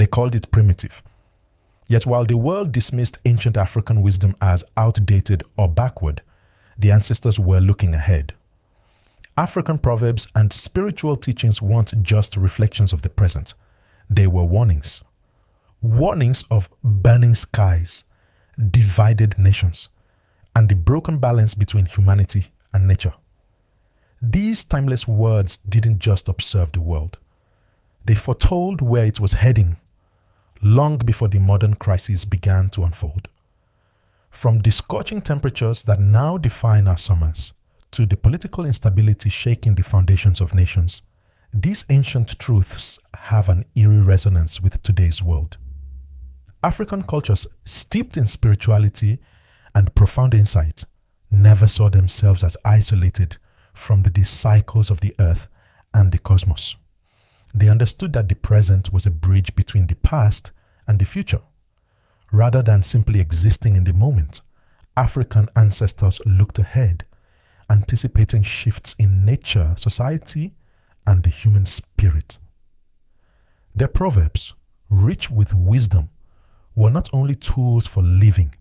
They called it primitive. Yet while the world dismissed ancient African wisdom as outdated or backward, the ancestors were looking ahead. African proverbs and spiritual teachings weren't just reflections of the present. They were warnings. Warnings of burning skies, divided nations, and the broken balance between humanity and nature. These timeless words didn't just observe the world. They foretold where it was heading long before the modern crises began to unfold. From the scorching temperatures that now define our summers to the political instability shaking the foundations of nations, these ancient truths have an eerie resonance with today's world. African cultures steeped in spirituality and profound insight never saw themselves as isolated from the cycles of the earth and the cosmos. They understood that the present was a bridge between the past and the future. Rather than simply existing in the moment, African ancestors looked ahead, anticipating shifts in nature, society, and the human spirit. Their proverbs, rich with wisdom, were not only tools for living,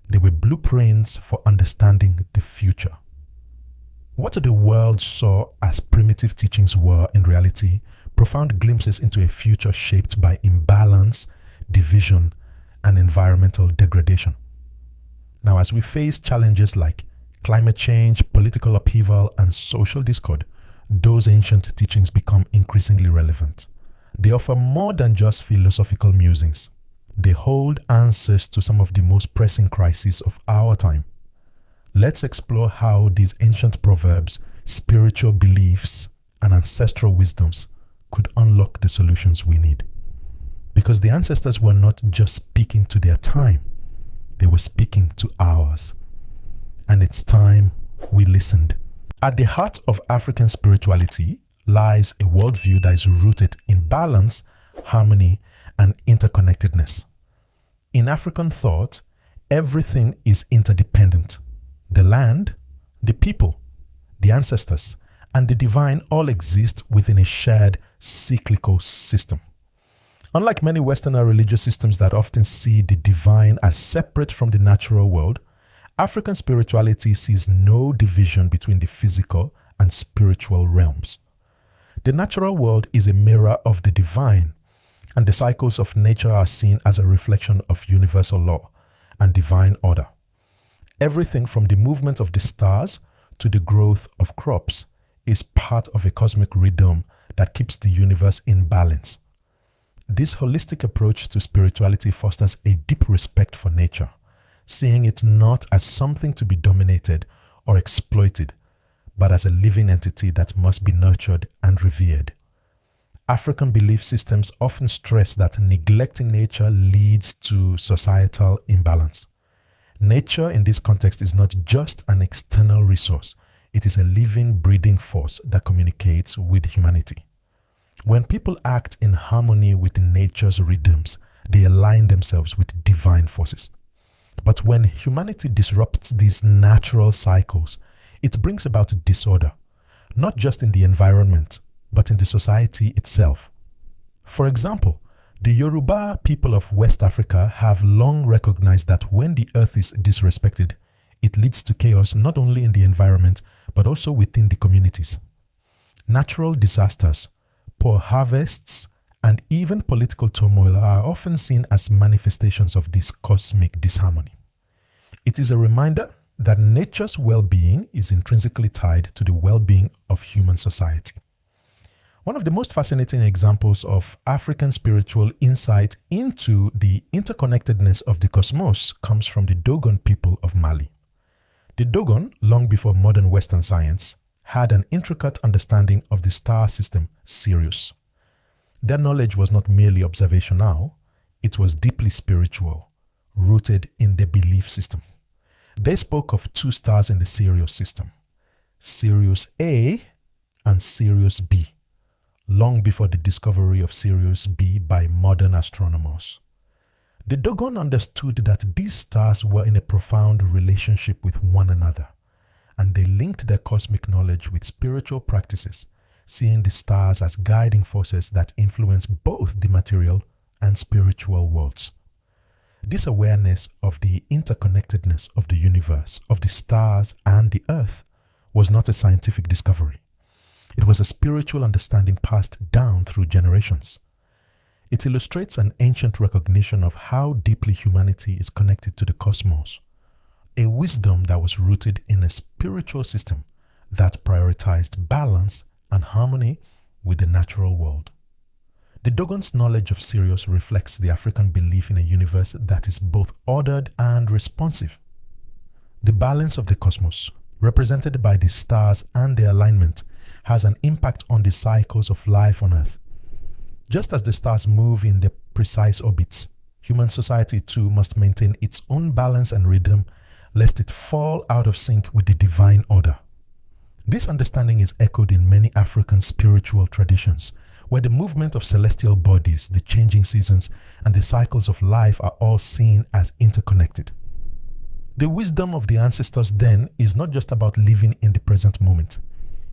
they were blueprints for understanding the future. What the world saw as primitive teachings were, in reality, profound glimpses into a future shaped by imbalance, division, and environmental degradation. Now, as we face challenges like climate change, political upheaval, and social discord, those ancient teachings become increasingly relevant. They offer more than just philosophical musings. They hold answers to some of the most pressing crises of our time. Let's explore how these ancient proverbs, spiritual beliefs, and ancestral wisdoms could unlock the solutions we need. Because the ancestors were not just speaking to their time, they were speaking to ours. And it's time we listened. At the heart of African spirituality lies a worldview that is rooted in balance, harmony, and interconnectedness. In African thought, everything is interdependent. The land, the people, the ancestors, and the divine all exist within a shared cyclical system. Unlike many Western religious systems that often see the divine as separate from the natural world, African spirituality sees no division between the physical and spiritual realms. The natural world is a mirror of the divine, and the cycles of nature are seen as a reflection of universal law and divine order. Everything from the movement of the stars to the growth of crops is part of a cosmic rhythm that keeps the universe in balance. This holistic approach to spirituality fosters a deep respect for nature, seeing it not as something to be dominated or exploited, but as a living entity that must be nurtured and revered. African belief systems often stress that neglecting nature leads to societal imbalance. Nature in this context is not just an external resource, it is a living, breathing force that communicates with humanity. When people act in harmony with nature's rhythms, they align themselves with divine forces. But when humanity disrupts these natural cycles, it brings about disorder, not just in the environment, but in the society itself. For example, the Yoruba people of West Africa have long recognized that when the earth is disrespected, it leads to chaos not only in the environment, but also within the communities. Natural disasters, poor harvests, and even political turmoil are often seen as manifestations of this cosmic disharmony. It is a reminder that nature's well-being is intrinsically tied to the well-being of human society. One of the most fascinating examples of African spiritual insight into the interconnectedness of the cosmos comes from the Dogon people of Mali. The Dogon, long before modern Western science, had an intricate understanding of the star system Sirius. Their knowledge was not merely observational, it was deeply spiritual, rooted in their belief system. They spoke of two stars in the Sirius system, Sirius A and Sirius B, long before the discovery of Sirius B by modern astronomers. The Dogon understood that these stars were in a profound relationship with one another, and they linked their cosmic knowledge with spiritual practices, seeing the stars as guiding forces that influence both the material and spiritual worlds. This awareness of the interconnectedness of the universe, of the stars and the earth, was not a scientific discovery. It was a spiritual understanding passed down through generations. It illustrates an ancient recognition of how deeply humanity is connected to the cosmos, a wisdom that was rooted in a spiritual system that prioritized balance and harmony with the natural world. The Dogon's knowledge of Sirius reflects the African belief in a universe that is both ordered and responsive. The balance of the cosmos, represented by the stars and their alignment, has an impact on the cycles of life on Earth. Just as the stars move in their precise orbits, human society too must maintain its own balance and rhythm, lest it fall out of sync with the divine order. This understanding is echoed in many African spiritual traditions, where the movement of celestial bodies, the changing seasons, and the cycles of life are all seen as interconnected. The wisdom of the ancestors then is not just about living in the present moment.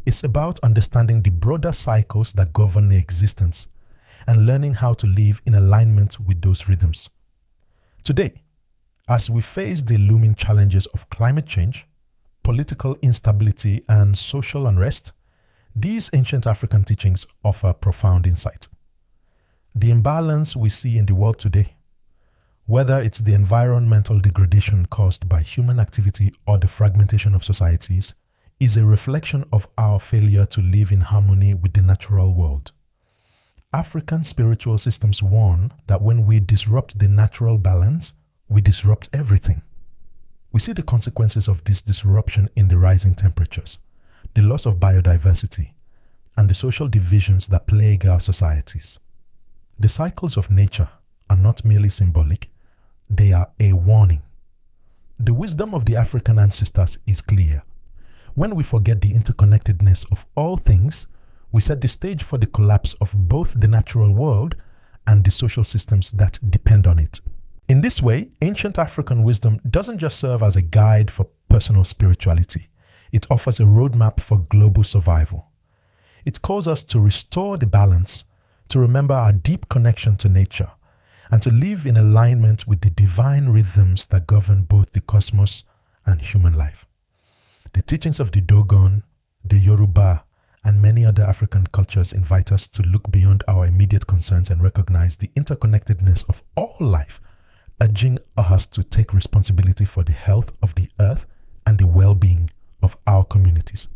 It's about understanding the broader cycles that govern existence and learning how to live in alignment with those rhythms. Today, as we face the looming challenges of climate change, political instability, and social unrest, these ancient African teachings offer profound insight. The imbalance we see in the world today, whether it's the environmental degradation caused by human activity or the fragmentation of societies, is a reflection of our failure to live in harmony with the natural world. African spiritual systems warn that when we disrupt the natural balance, we disrupt everything. We see the consequences of this disruption in the rising temperatures, the loss of biodiversity, and the social divisions that plague our societies. The cycles of nature are not merely symbolic, they are a warning. The wisdom of the African ancestors is clear. When we forget the interconnectedness of all things, we set the stage for the collapse of both the natural world and the social systems that depend on it. In this way, ancient African wisdom doesn't just serve as a guide for personal spirituality. It offers a roadmap for global survival. It calls us to restore the balance, to remember our deep connection to nature, and to live in alignment with the divine rhythms that govern both the cosmos and human life. The teachings of the Dogon, the Yoruba, and many other African cultures invite us to look beyond our immediate concerns and recognize the interconnectedness of all life, urging us to take responsibility for the health of the earth and the well-being of our communities.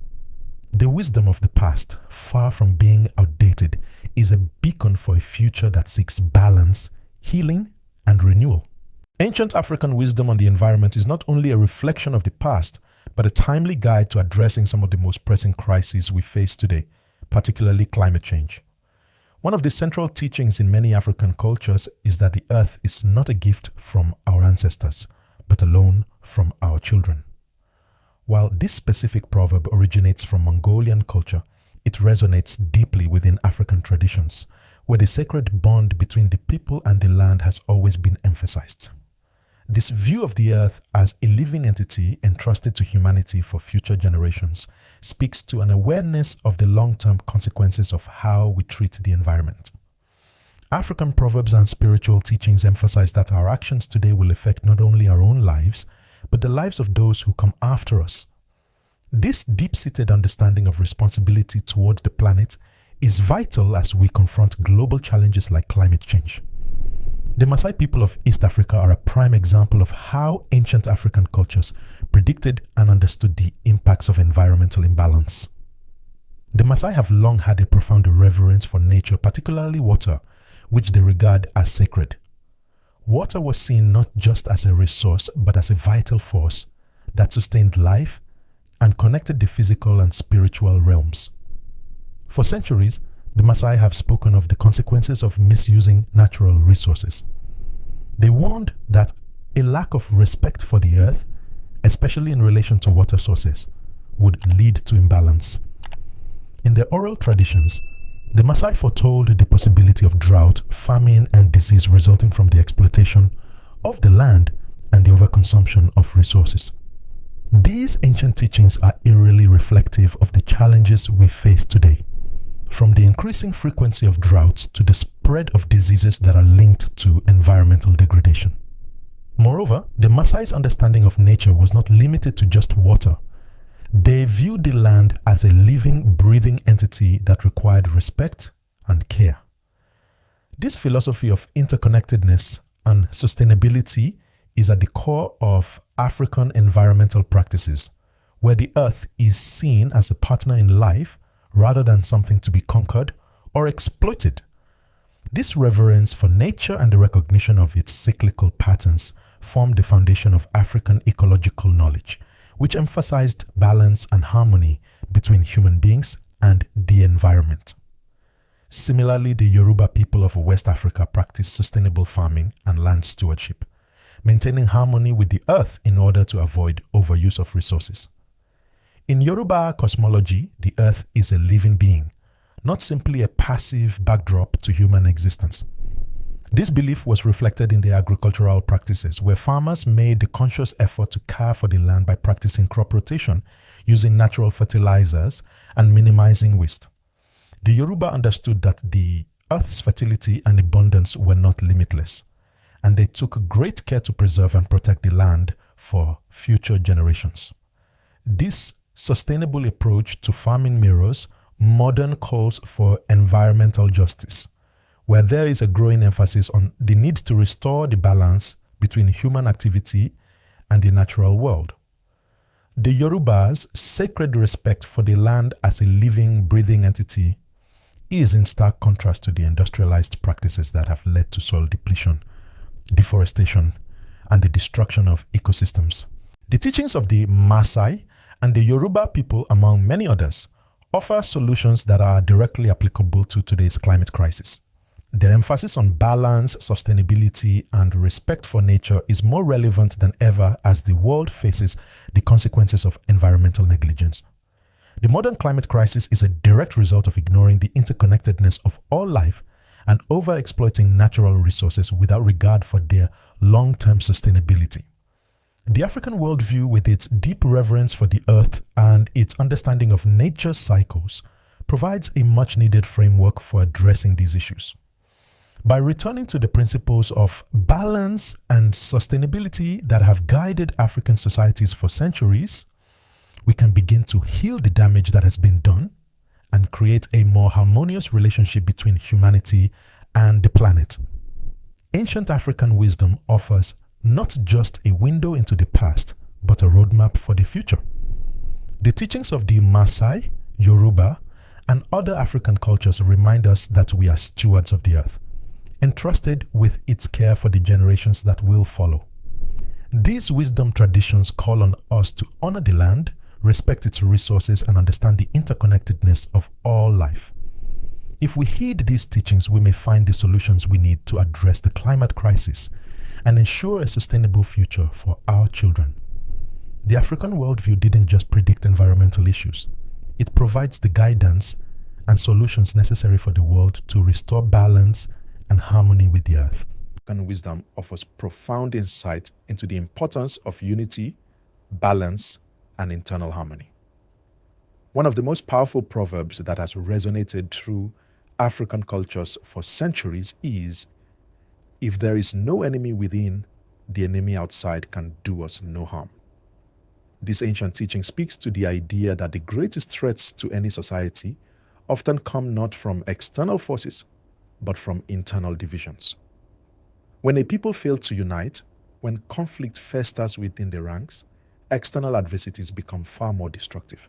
The wisdom of the past, far from being outdated, is a beacon for a future that seeks balance, healing, and renewal. Ancient African wisdom on the environment is not only a reflection of the past, but a timely guide to addressing some of the most pressing crises we face today, particularly climate change. One of the central teachings in many African cultures is that the earth is not a gift from our ancestors, but a loan from our children. While this specific proverb originates from Mongolian culture, it resonates deeply within African traditions, where the sacred bond between the people and the land has always been emphasized. This view of the earth as a living entity entrusted to humanity for future generations speaks to an awareness of the long-term consequences of how we treat the environment. African proverbs and spiritual teachings emphasize that our actions today will affect not only our own lives, but the lives of those who come after us. This deep-seated understanding of responsibility toward the planet is vital as we confront global challenges like climate change. The Maasai people of East Africa are a prime example of how ancient African cultures predicted and understood the impacts of environmental imbalance. The Maasai have long had a profound reverence for nature, particularly water, which they regard as sacred. Water was seen not just as a resource, but as a vital force that sustained life and connected the physical and spiritual realms. For centuries, the Maasai have spoken of the consequences of misusing natural resources. They warned that a lack of respect for the earth, especially in relation to water sources, would lead to imbalance. In their oral traditions, the Maasai foretold the possibility of drought, famine, and disease resulting from the exploitation of the land and the overconsumption of resources. These ancient teachings are eerily reflective of the challenges we face today. from the increasing frequency of droughts to the spread of diseases that are linked to environmental degradation. Moreover, the Maasai's understanding of nature was not limited to just water. They viewed the land as a living, breathing entity that required respect and care. This philosophy of interconnectedness and sustainability is at the core of African environmental practices, where the earth is seen as a partner in life rather than something to be conquered or exploited. This reverence for nature and the recognition of its cyclical patterns formed the foundation of African ecological knowledge, which emphasized balance and harmony between human beings and the environment. Similarly, the Yoruba people of West Africa practice sustainable farming and land stewardship, maintaining harmony with the earth in order to avoid overuse of resources. In Yoruba cosmology, the earth is a living being, not simply a passive backdrop to human existence. This belief was reflected in their agricultural practices, where farmers made the conscious effort to care for the land by practicing crop rotation, using natural fertilizers, and minimizing waste. The Yoruba understood that the earth's fertility and abundance were not limitless, and they took great care to preserve and protect the land for future generations. This sustainable approach to farming mirrors modern calls for environmental justice, where there is a growing emphasis on the need to restore the balance between human activity and the natural world. The Yoruba's sacred respect for the land as a living, breathing entity is in stark contrast to the industrialized practices that have led to soil depletion, deforestation, and the destruction of ecosystems. The teachings of the Maasai and the Yoruba people, among many others, offer solutions that are directly applicable to today's climate crisis. Their emphasis on balance, sustainability, and respect for nature is more relevant than ever as the world faces the consequences of environmental negligence. The modern climate crisis is a direct result of ignoring the interconnectedness of all life and overexploiting natural resources without regard for their long-term sustainability. The African worldview, with its deep reverence for the earth and its understanding of nature's cycles, provides a much-needed framework for addressing these issues. By returning to the principles of balance and sustainability that have guided African societies for centuries, we can begin to heal the damage that has been done and create a more harmonious relationship between humanity and the planet. Ancient African wisdom offers not just a window into the past, but a roadmap for the future. The teachings of the Maasai, Yoruba, and other African cultures remind us that we are stewards of the earth, entrusted with its care for the generations that will follow. These wisdom traditions call on us to honor the land, respect its resources, and understand the interconnectedness of all life. If we heed these teachings, we may find the solutions we need to address the climate crisis and ensure a sustainable future for our children. The African worldview didn't just predict environmental issues. It provides the guidance and solutions necessary for the world to restore balance and harmony with the earth. African wisdom offers profound insight into the importance of unity, balance, and internal harmony. One of the most powerful proverbs that has resonated through African cultures for centuries is, "If there is no enemy within, the enemy outside can do us no harm." This ancient teaching speaks to the idea that the greatest threats to any society often come not from external forces, but from internal divisions. When a people fail to unite, when conflict festers within the ranks, external adversities become far more destructive.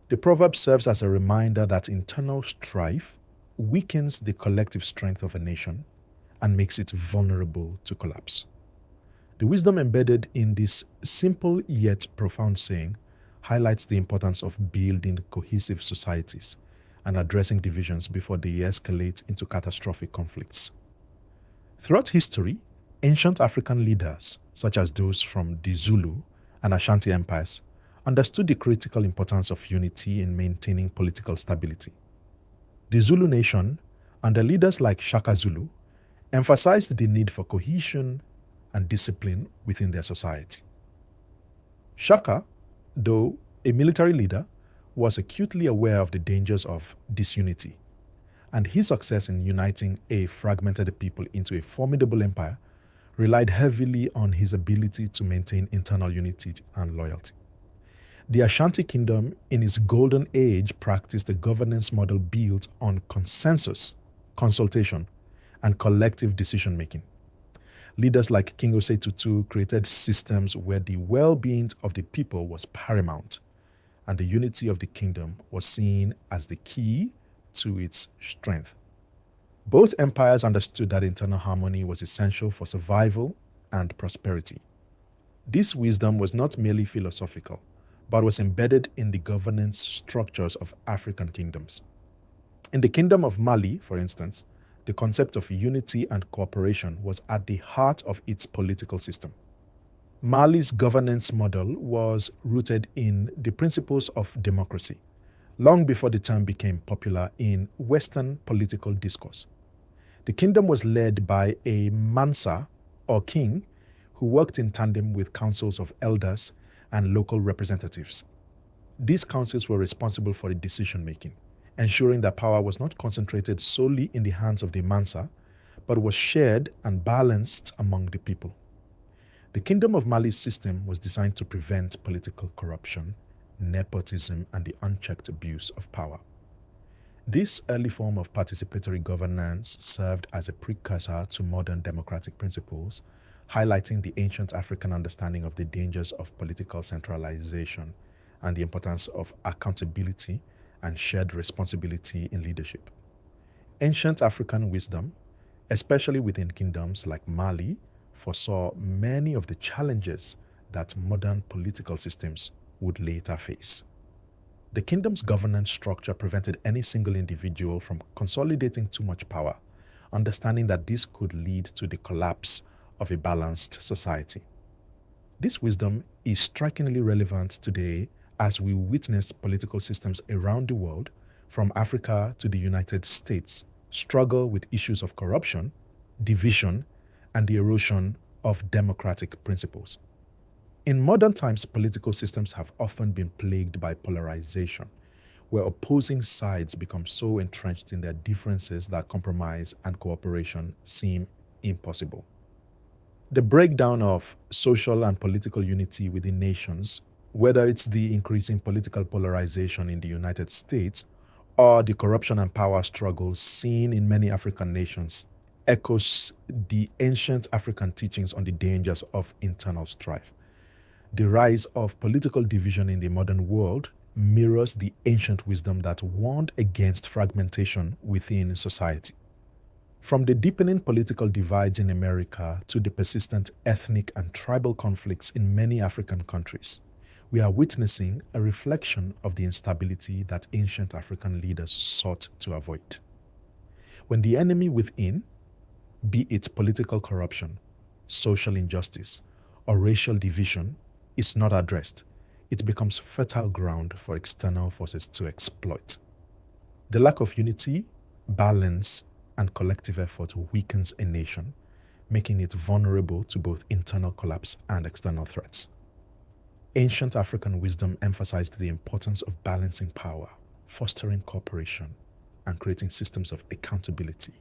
The proverb serves as a reminder that internal strife weakens the collective strength of a nation and makes it vulnerable to collapse. The wisdom embedded in this simple yet profound saying highlights the importance of building cohesive societies and addressing divisions before they escalate into catastrophic conflicts. Throughout history, ancient African leaders, such as those from the Zulu and Ashanti empires, understood the critical importance of unity in maintaining political stability. The Zulu nation, under leaders like Shaka Zulu, emphasized the need for cohesion and discipline within their society. Shaka, though a military leader, was acutely aware of the dangers of disunity, and his success in uniting a fragmented people into a formidable empire relied heavily on his ability to maintain internal unity and loyalty. The Ashanti Kingdom, in its golden age, practiced a governance model built on consensus, consultation, and collective decision-making. Leaders like King Osei Tutu created systems where the well-being of the people was paramount, and the unity of the kingdom was seen as the key to its strength. Both empires understood that internal harmony was essential for survival and prosperity. This wisdom was not merely philosophical, but was embedded in the governance structures of African kingdoms. In the Kingdom of Mali, for instance, the concept of unity and cooperation was at the heart of its political system. Mali's governance model was rooted in the principles of democracy, long before the term became popular in Western political discourse. The kingdom was led by a Mansa, or king, who worked in tandem with councils of elders and local representatives. These councils were responsible for the decision-making, ensuring that power was not concentrated solely in the hands of the Mansa, but was shared and balanced among the people. The Kingdom of Mali's system was designed to prevent political corruption, nepotism, and the unchecked abuse of power. This early form of participatory governance served as a precursor to modern democratic principles, highlighting the ancient African understanding of the dangers of political centralization and the importance of accountability and shared responsibility in leadership. Ancient African wisdom, especially within kingdoms like Mali, foresaw many of the challenges that modern political systems would later face. The kingdom's governance structure prevented any single individual from consolidating too much power, understanding that this could lead to the collapse of a balanced society. This wisdom is strikingly relevant today as we witness political systems around the world, from Africa to the United States, struggle with issues of corruption, division, and the erosion of democratic principles. In modern times, political systems have often been plagued by polarization, where opposing sides become so entrenched in their differences that compromise and cooperation seem impossible. The breakdown of social and political unity within nations, whether it's the increasing political polarization in the United States or the corruption and power struggles seen in many African nations, echoes the ancient African teachings on the dangers of internal strife. The rise of political division in the modern world mirrors the ancient wisdom that warned against fragmentation within society. From the deepening political divides in America to the persistent ethnic and tribal conflicts in many African countries, we are witnessing a reflection of the instability that ancient African leaders sought to avoid. When the enemy within, be it political corruption, social injustice, or racial division, is not addressed, it becomes fertile ground for external forces to exploit. The lack of unity, balance, and collective effort weakens a nation, making it vulnerable to both internal collapse and external threats. Ancient African wisdom emphasized the importance of balancing power, fostering cooperation, and creating systems of accountability,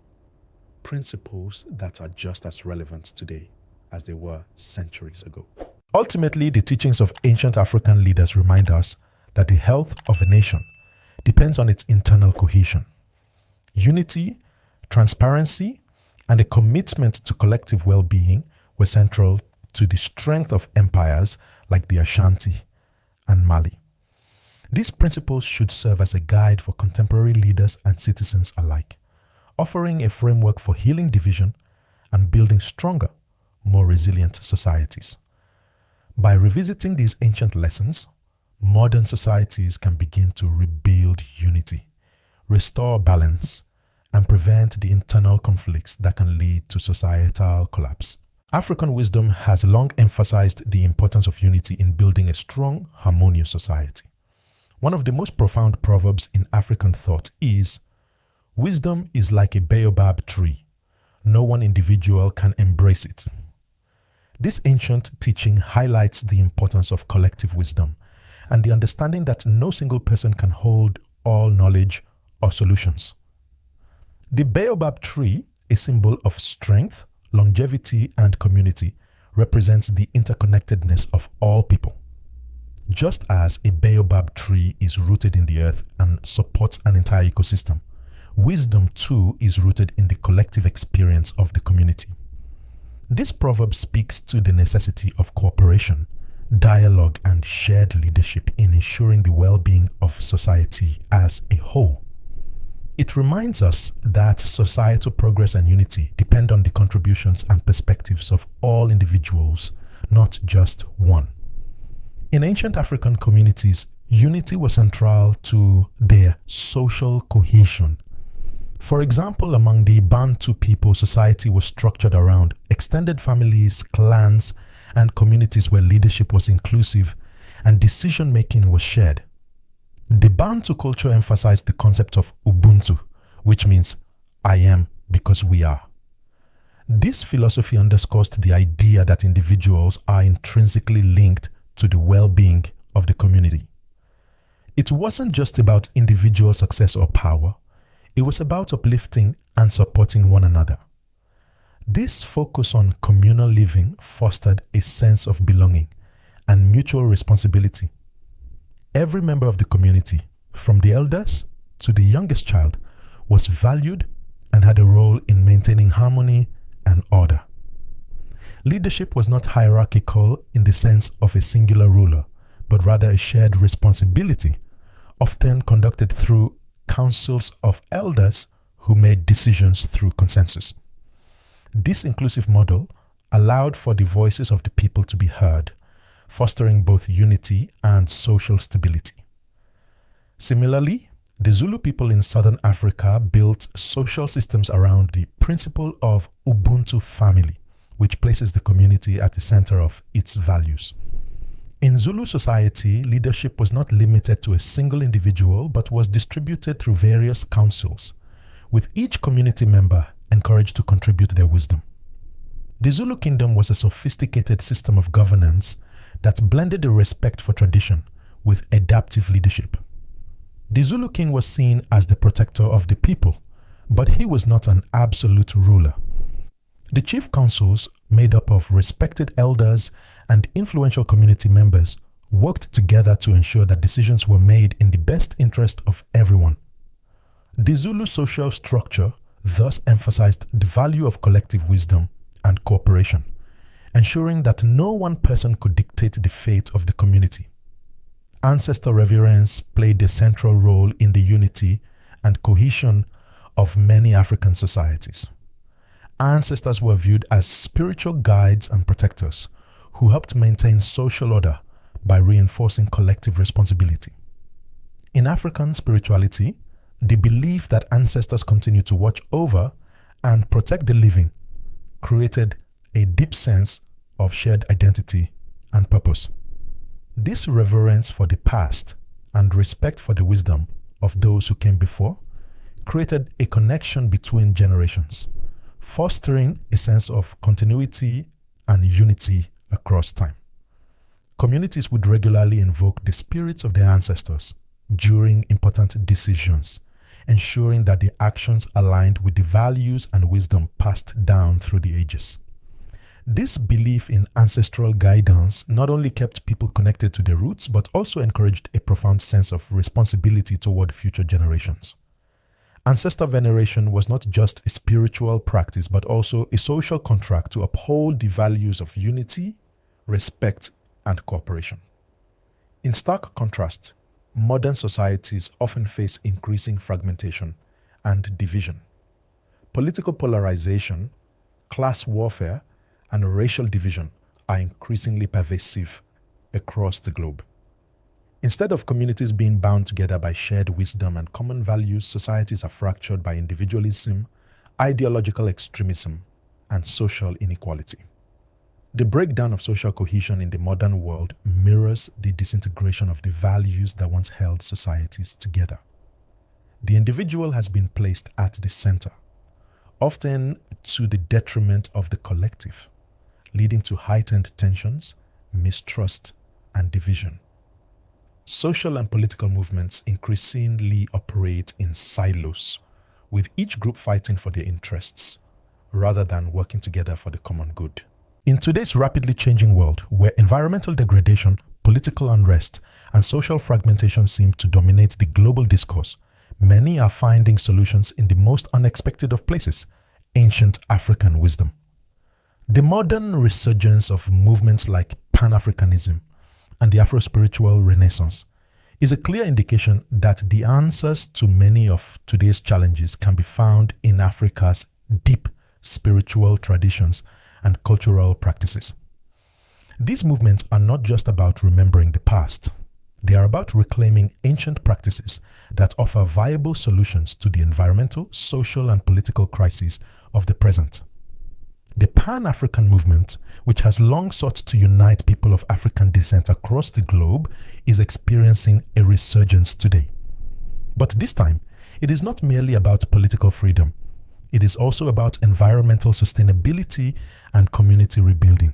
principles that are just as relevant today as they were centuries ago. Ultimately, the teachings of ancient African leaders remind us that the health of a nation depends on its internal cohesion. Unity, transparency, and a commitment to collective well-being were central to the strength of empires like the Ashanti and Mali. These principles should serve as a guide for contemporary leaders and citizens alike, offering a framework for healing division and building stronger, more resilient societies. By revisiting these ancient lessons, modern societies can begin to rebuild unity, restore balance, and prevent the internal conflicts that can lead to societal collapse. African wisdom has long emphasized the importance of unity in building a strong, harmonious society. One of the most profound proverbs in African thought is, "Wisdom is like a baobab tree. No one individual can embrace it." This ancient teaching highlights the importance of collective wisdom and the understanding that no single person can hold all knowledge or solutions. The baobab tree, a symbol of strength, longevity, and community, represents the interconnectedness of all people. Just as a baobab tree is rooted in the earth and supports an entire ecosystem, wisdom too is rooted in the collective experience of the community. This proverb speaks to the necessity of cooperation, dialogue, and shared leadership in ensuring the well-being of society as a whole. It reminds us that societal progress and unity depend on the contributions and perspectives of all individuals, not just one. In ancient African communities, unity was central to their social cohesion. For example, among the Bantu people, society was structured around extended families, clans, and communities where leadership was inclusive and decision-making was shared. The Bantu culture emphasized the concept of Ubuntu, which means I am because we are. This philosophy underscores the idea that individuals are intrinsically linked to the well-being of the community. It wasn't just about individual success or power. It was about uplifting and supporting one another. This focus on communal living fostered a sense of belonging and mutual responsibility. Every member of the community, from the elders to the youngest child, was valued and had a role in maintaining harmony and order. Leadership was not hierarchical in the sense of a singular ruler, but rather a shared responsibility, often conducted through councils of elders who made decisions through consensus. This inclusive model allowed for the voices of the people to be heard, fostering both unity and social stability. Similarly, the Zulu people in southern Africa built social systems around the principle of Ubuntu family, which places the community at the center of its values. In Zulu society, leadership was not limited to a single individual, but was distributed through various councils, with each community member encouraged to contribute their wisdom. The Zulu kingdom was a sophisticated system of governance that blended the respect for tradition with adaptive leadership. The Zulu king was seen as the protector of the people, but he was not an absolute ruler. The chief councils, made up of respected elders and influential community members, worked together to ensure that decisions were made in the best interest of everyone. The Zulu social structure thus emphasized the value of collective wisdom and cooperation, ensuring that no one person could dictate the fate of the community. Ancestor reverence played a central role in the unity and cohesion of many African societies. Ancestors were viewed as spiritual guides and protectors who helped maintain social order by reinforcing collective responsibility. In African spirituality, the belief that ancestors continue to watch over and protect the living created a deep sense of shared identity and purpose. This reverence for the past and respect for the wisdom of those who came before created a connection between generations, fostering a sense of continuity and unity across time. Communities would regularly invoke the spirits of their ancestors during important decisions, ensuring that their actions aligned with the values and wisdom passed down through the ages. This belief in ancestral guidance not only kept people connected to their roots, but also encouraged a profound sense of responsibility toward future generations. Ancestor veneration was not just a spiritual practice, but also a social contract to uphold the values of unity, respect, and cooperation. In stark contrast, modern societies often face increasing fragmentation and division. Political polarization, class warfare, and racial division are increasingly pervasive across the globe. Instead of communities being bound together by shared wisdom and common values, societies are fractured by individualism, ideological extremism, and social inequality. The breakdown of social cohesion in the modern world mirrors the disintegration of the values that once held societies together. The individual has been placed at the center, often to the detriment of the collective, leading to heightened tensions, mistrust, and division. Social and political movements increasingly operate in silos, with each group fighting for their interests rather than working together for the common good. In today's rapidly changing world, where environmental degradation, political unrest, and social fragmentation seem to dominate the global discourse, many are finding solutions in the most unexpected of places: ancient African wisdom. The modern resurgence of movements like Pan-Africanism and the Afro-spiritual Renaissance is a clear indication that the answers to many of today's challenges can be found in Africa's deep spiritual traditions and cultural practices. These movements are not just about remembering the past. They are about reclaiming ancient practices that offer viable solutions to the environmental, social, and political crises of the present. The Pan-African movement, which has long sought to unite people of African descent across the globe, is experiencing a resurgence today. But this time, it is not merely about political freedom. It is also about environmental sustainability and community rebuilding.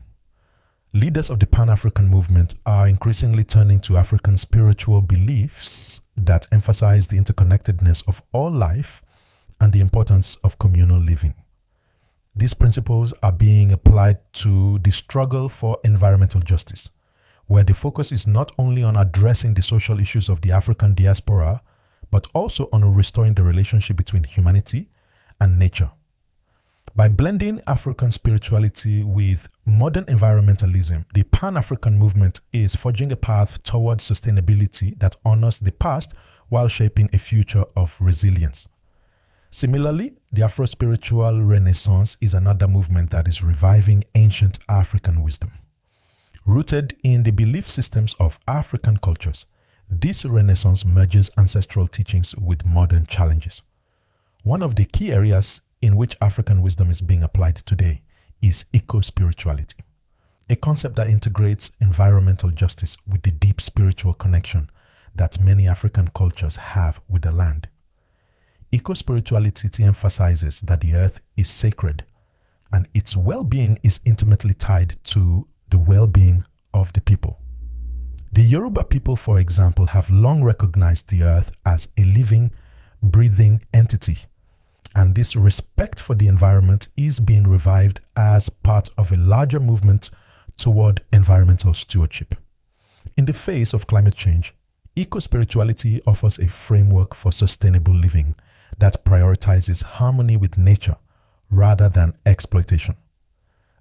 Leaders of the Pan-African movement are increasingly turning to African spiritual beliefs that emphasize the interconnectedness of all life and the importance of communal living. These principles are being applied to the struggle for environmental justice, where the focus is not only on addressing the social issues of the African diaspora, but also on restoring the relationship between humanity and nature. By blending African spirituality with modern environmentalism, the Pan-African movement is forging a path towards sustainability that honors the past while shaping a future of resilience. Similarly, the Afro-spiritual Renaissance is another movement that is reviving ancient African wisdom. Rooted in the belief systems of African cultures, this Renaissance merges ancestral teachings with modern challenges. One of the key areas in which African wisdom is being applied today is eco-spirituality, a concept that integrates environmental justice with the deep spiritual connection that many African cultures have with the land. Eco-spirituality emphasizes that the earth is sacred and its well-being is intimately tied to the well-being of the people. The Yoruba people, for example, have long recognized the earth as a living, breathing entity, and this respect for the environment is being revived as part of a larger movement toward environmental stewardship. In the face of climate change, eco-spirituality offers a framework for sustainable living that prioritizes harmony with nature rather than exploitation.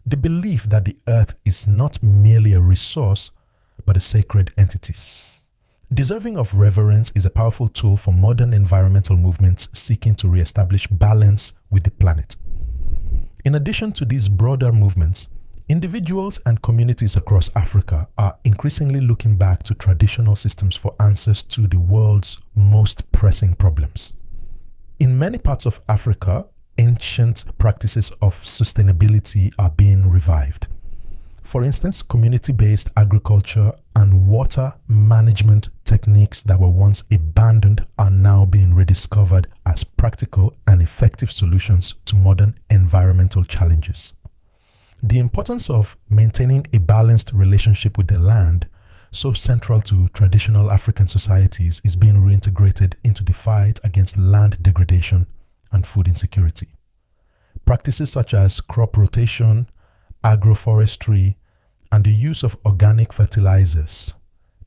The belief that the earth is not merely a resource, but a sacred entity. Deserving of reverence is a powerful tool for modern environmental movements seeking to re-establish balance with the planet. In addition to these broader movements, individuals and communities across Africa are increasingly looking back to traditional systems for answers to the world's most pressing problems. In many parts of Africa, ancient practices of sustainability are being revived. For instance, community-based agriculture and water management techniques that were once abandoned are now being rediscovered as practical and effective solutions to modern environmental challenges. The importance of maintaining a balanced relationship with the land, so central to traditional African societies, is being reintegrated into the fight against land degradation and food insecurity. Practices such as crop rotation, agroforestry, and the use of organic fertilizers,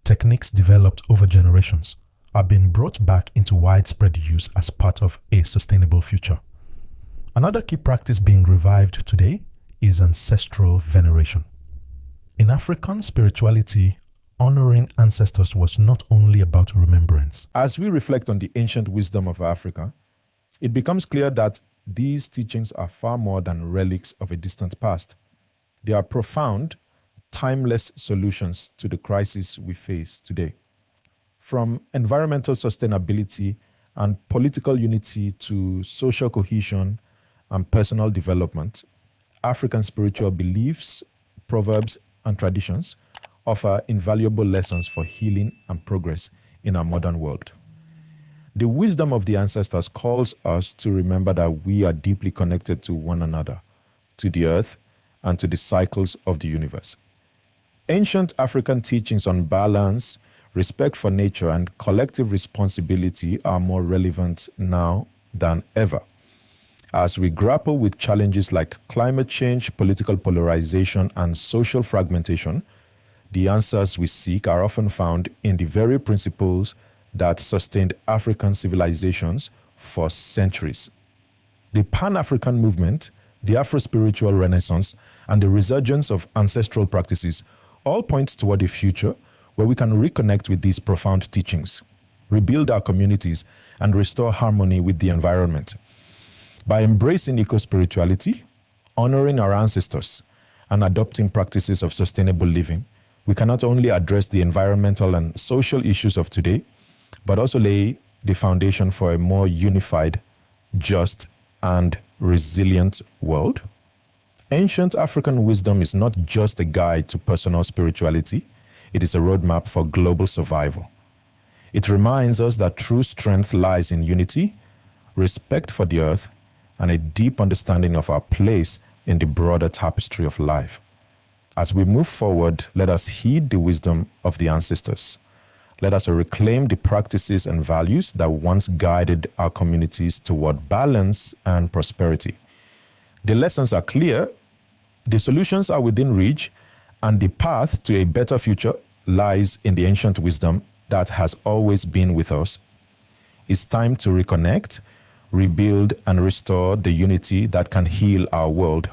techniques developed over generations, are being brought back into widespread use as part of a sustainable future. Another key practice being revived today is ancestral veneration. In African spirituality, honoring ancestors was not only about remembrance. As we reflect on the ancient wisdom of Africa, it becomes clear that these teachings are far more than relics of a distant past. They are profound, timeless solutions to the crises we face today. From environmental sustainability and political unity to social cohesion and personal development, African spiritual beliefs, proverbs, and traditions offer invaluable lessons for healing and progress in our modern world. The wisdom of the ancestors calls us to remember that we are deeply connected to one another, to the earth, and to the cycles of the universe. Ancient African teachings on balance, respect for nature, and collective responsibility are more relevant now than ever. As we grapple with challenges like climate change, political polarization, and social fragmentation, the answers we seek are often found in the very principles that sustained African civilizations for centuries. The Pan-African movement, the Afro-spiritual renaissance, and the resurgence of ancestral practices all point toward a future where we can reconnect with these profound teachings, rebuild our communities, and restore harmony with the environment. By embracing eco-spirituality, honoring our ancestors, and adopting practices of sustainable living, we can not only address the environmental and social issues of today, but also lay the foundation for a more unified, just, and resilient world. Ancient African wisdom is not just a guide to personal spirituality, it is a roadmap for global survival. It reminds us that true strength lies in unity, respect for the earth, and a deep understanding of our place in the broader tapestry of life. As we move forward, let us heed the wisdom of the ancestors. Let us reclaim the practices and values that once guided our communities toward balance and prosperity. The lessons are clear, the solutions are within reach, and the path to a better future lies in the ancient wisdom that has always been with us. It's time to reconnect, rebuild, and restore the unity that can heal our world